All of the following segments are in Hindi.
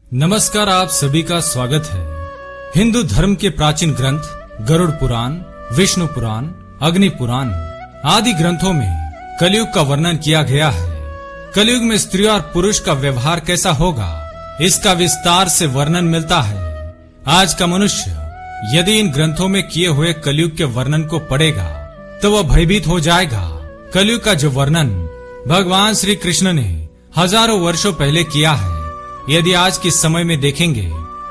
नमस्कार, आप सभी का स्वागत है। हिंदू धर्म के प्राचीन ग्रंथ गरुड़ पुराण, विष्णु पुराण, अग्नि पुराण आदि ग्रंथों में कलयुग का वर्णन किया गया है। कलयुग में स्त्री और पुरुष का व्यवहार कैसा होगा, इसका विस्तार से वर्णन मिलता है। आज का मनुष्य यदि इन ग्रंथों में किए हुए कलयुग के वर्णन को पढ़ेगा तो वह भयभीत हो जाएगा। कलयुग का जो वर्णन भगवान श्री कृष्ण ने हजारों वर्षों पहले किया है, यदि आज के समय में देखेंगे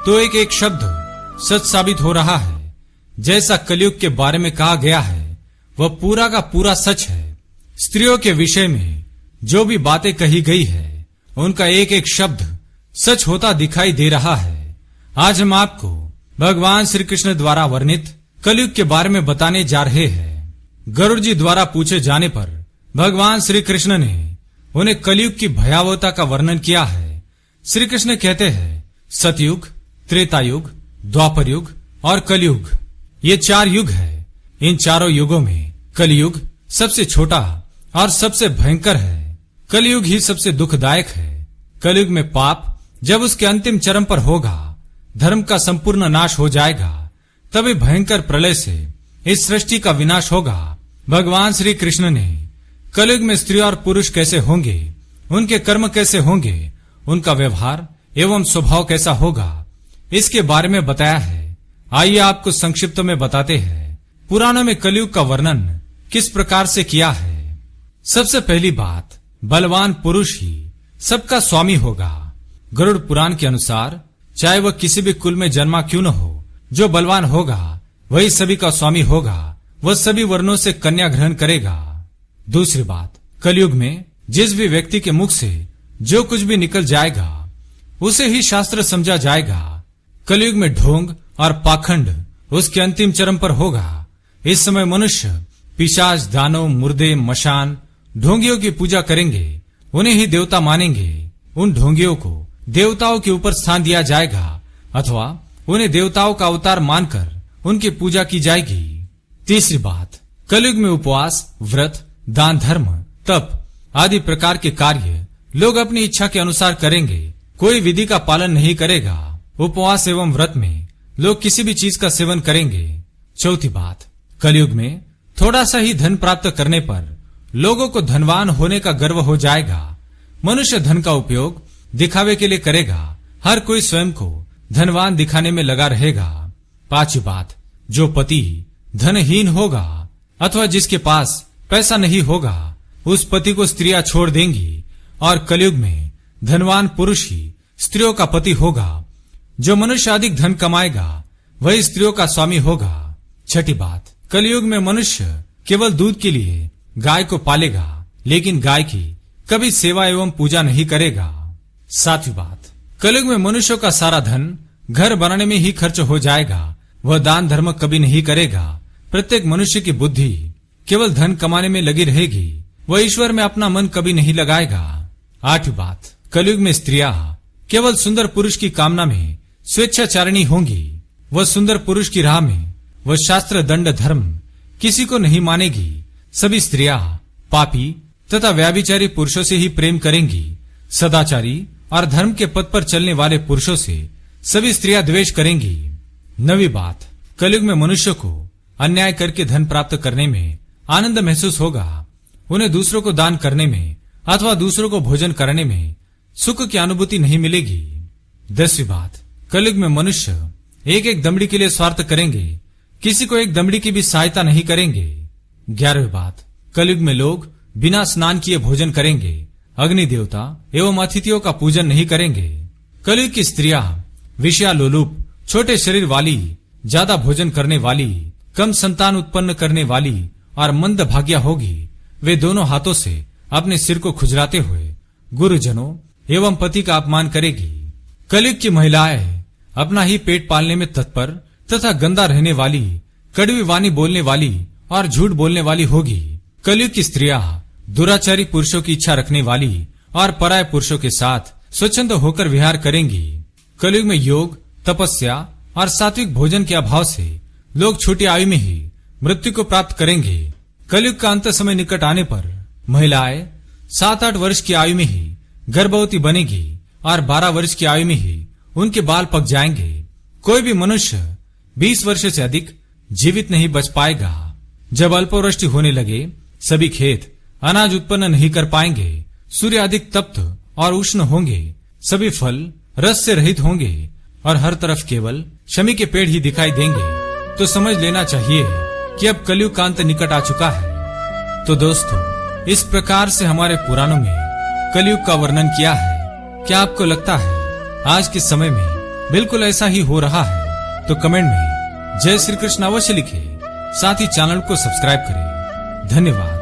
तो एक एक शब्द सच साबित हो रहा है। जैसा कलयुग के बारे में कहा गया है वह पूरा का पूरा सच है। स्त्रियों के विषय में जो भी बातें कही गई है उनका एक एक शब्द सच होता दिखाई दे रहा है। आज हम आपको भगवान श्री कृष्ण द्वारा वर्णित कलयुग के बारे में बताने जा रहे हैं। गरुड़ जी द्वारा पूछे जाने पर भगवान श्री कृष्ण ने उन्हें कलयुग की भयावहता का वर्णन किया है। श्री कृष्ण कहते हैं, सतयुग, त्रेता युग, द्वापर युग और कलयुग, ये 4 युग है। इन चारों युगों में कलयुग सबसे छोटा और सबसे भयंकर है। कलयुग ही सबसे दुखदायक है। कलयुग में पाप जब उसके अंतिम चरम पर होगा, धर्म का संपूर्ण नाश हो जाएगा, तभी भयंकर प्रलय से इस सृष्टि का विनाश होगा। भगवान श्री कृष्ण ने कलयुग में स्त्री और पुरुष कैसे होंगे, उनके कर्म कैसे होंगे, उनका व्यवहार एवं स्वभाव कैसा होगा, इसके बारे में बताया है। आइए आपको संक्षिप्त में बताते हैं पुराणों में कलयुग का वर्णन किस प्रकार से किया है। सबसे पहली बात, बलवान पुरुष ही सबका स्वामी होगा। गरुड़ पुराण के अनुसार चाहे वह किसी भी कुल में जन्मा क्यों न हो, जो बलवान होगा वही सभी का स्वामी होगा। वह सभी वर्णों से कन्या ग्रहण करेगा। दूसरी बात, कलयुग में जिस भी व्यक्ति के मुख से जो कुछ भी निकल जाएगा उसे ही शास्त्र समझा जाएगा। कलयुग में ढोंग और पाखंड उसके अंतिम चरम पर होगा। इस समय मनुष्य पिशाच, दानव, मुर्दे, मशान, ढोंगियों की पूजा करेंगे, उन्हें ही देवता मानेंगे। उन ढोंगियों को देवताओं के ऊपर स्थान दिया जाएगा अथवा उन्हें देवताओं का अवतार मानकर उनकी पूजा की जाएगी। तीसरी बात, कलयुग में उपवास, व्रत, दान, धर्म, तप आदि प्रकार के कार्य लोग अपनी इच्छा के अनुसार करेंगे। कोई विधि का पालन नहीं करेगा। उपवास एवं व्रत में लोग किसी भी चीज का सेवन करेंगे। चौथी बात, कलयुग में थोड़ा सा ही धन प्राप्त करने पर लोगों को धनवान होने का गर्व हो जाएगा। मनुष्य धन का उपयोग दिखावे के लिए करेगा। हर कोई स्वयं को धनवान दिखाने में लगा रहेगा। पांचवी बात, जो पति धनहीन होगा अथवा जिसके पास पैसा नहीं होगा, उस पति को स्त्रियां छोड़ देंगी। और कलयुग में धनवान पुरुष ही स्त्रियों का पति होगा। जो मनुष्य अधिक धन कमाएगा वही स्त्रियों का स्वामी होगा। छठी बात, कलयुग में मनुष्य केवल दूध के लिए गाय को पालेगा, लेकिन गाय की कभी सेवा एवं पूजा नहीं करेगा। सातवीं बात, कलयुग में मनुष्यों का सारा धन घर बनाने में ही खर्च हो जाएगा। वह दान धर्म कभी नहीं करेगा। प्रत्येक मनुष्य की बुद्धि केवल धन कमाने में लगी रहेगी। वह ईश्वर में अपना मन कभी नहीं लगाएगा। आठवीं बात, कलयुग में स्त्रियां केवल सुंदर पुरुष की कामना में स्वेच्छाचारिणी होंगी। वह सुंदर पुरुष की राह में वह शास्त्र, दंड, धर्म किसी को नहीं मानेगी। सभी स्त्रियां पापी तथा व्याभिचारी पुरुषों से ही प्रेम करेंगी। सदाचारी और धर्म के पथ पर चलने वाले पुरुषों से सभी स्त्रियां द्वेष करेंगी। नवीं बात, कलयुग में मनुष्य को अन्याय करके धन प्राप्त करने में आनंद महसूस होगा। उन्हें दूसरों को दान करने में अथवा दूसरों को भोजन कराने में सुख की अनुभूति नहीं मिलेगी। 10वीं बात, कलयुग में मनुष्य एक एक दमड़ी के लिए स्वार्थ करेंगे, किसी को एक दमड़ी की भी सहायता नहीं करेंगे। 11वीं बात, कलयुग में लोग बिना स्नान किए भोजन करेंगे। अग्नि देवता एवं अतिथियों का पूजन नहीं करेंगे। कलयुग की स्त्रियां विषयालोलुप, छोटे शरीर वाली, ज्यादा भोजन करने वाली, कम संतान उत्पन्न करने वाली और मंद भाग्या होगी। वे दोनों हाथों से अपने सिर को खुजलाते हुए गुरुजनों एवं पति का अपमान करेगी। कलयुग की महिलाएं अपना ही पेट पालने में तत्पर तथा गंदा रहने वाली, कड़वी वाणी बोलने वाली और झूठ बोलने वाली होगी। कलयुग की स्त्रियां दुराचारी पुरुषों की इच्छा रखने वाली और पराय पुरुषों के साथ स्वच्छंद होकर विहार करेंगी। कलयुग में योग, तपस्या और सात्विक भोजन के अभाव से लोग छोटी आयु में ही मृत्यु को प्राप्त करेंगे। कलयुग का अंत समय निकट आने पर महिलाएं 7-8 वर्ष की आयु में ही गर्भवती बनेगी और 12 वर्ष की आयु में ही उनके बाल पक जाएंगे। कोई भी मनुष्य 20 वर्ष से अधिक जीवित नहीं बच पाएगा। जब अल्पवृष्टि होने लगे, सभी खेत अनाज उत्पन्न नहीं कर पाएंगे। सूर्य अधिक तप्त और उष्ण होंगे। सभी फल रस से रहित होंगे और हर तरफ केवल शमी के पेड़ ही दिखाई देंगे। तो समझ लेना चाहिए कि अब कलयुग का अंत निकट आ चुका है। तो दोस्तों, इस प्रकार से हमारे पुराणों में कलयुग का वर्णन किया है। क्या आपको लगता है आज के समय में बिल्कुल ऐसा ही हो रहा है? तो कमेंट में जय श्री कृष्ण अवश्य लिखें। साथ ही चैनल को सब्सक्राइब करें। धन्यवाद।